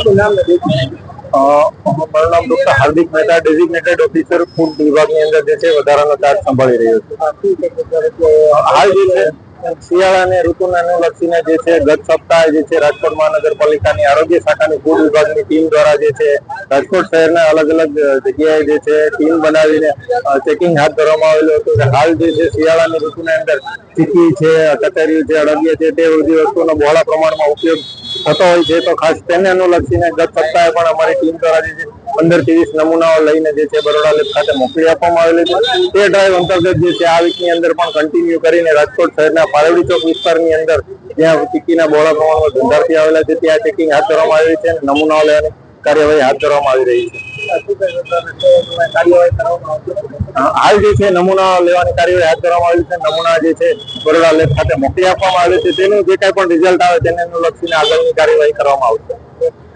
આપનું નામ મારું નામ ડોક્ટર હાર્દિક મહેતા, ડેઝિગ્નેટેડ ઓફિસર ફૂડ વિભાગની અંદર જે છે વધારાનો ચાર્જ સંભાળી રહ્યો છું. હાલ જે છે શિયાળાની ઋતુને અનુલક્ષીને જે છે ગત સપ્તાહે જે છે રાજકોટ મહાનગરપાલિકાની આરોગ્ય શાખાની ફૂડ વિભાગની ટીમ દ્વારા જે છે રાજકોટ શહેરના અલગ અલગ જગ્યાએ જે છે ટીમ બનાવીને ચેકિંગ હાથ ધરવામાં આવેલું હતું. હાલ જે છે શિયાળાની ઋતુની અંદર ચીકી છે, કચેરી છે, અડદિયા છે, તે બધી વસ્તુનો બહોળા પ્રમાણમાં ઉપયોગ થતો હોય છે. તો ખાસ તેને અનુલક્ષીને ગત સપ્તાહે પણ અમારી ટીમ દ્વારા જે છે 15 થી 20 નમૂનાઓ લઈને જે છે બરોડા લેબ ખાતે મોકલી આપવામાં આવેલી છે. તે ડ્રાઈવ અંતર્ગત જે છે આ વીકની અંદર પણ કન્ટિન્યુ કરીને રાજકોટ શહેરના પારેવડી ચોક વિસ્તારની અંદર જ્યાં ચીકીના બહોળા પ્રમાણમાં ધંધાર્થી આવેલા છે ત્યાં ચેકિંગ હાથ ધરવામાં આવી છે અને નમૂનાઓ લેવાની કાર્યવાહી હાથ ધરવામાં આવી રહી છે. હાલ જે છે નમૂના લેવાની કાર્યવાહી હાથ ધરવામાં આવી છે. નમૂના જે છે બરોડા લેબ ખાતે મોકલી આપવામાં આવે છે. તેનું જે કઈ પણ રિઝલ્ટ આવે તેને અનુલક્ષીને આગળની કાર્યવાહી કરવામાં આવશે.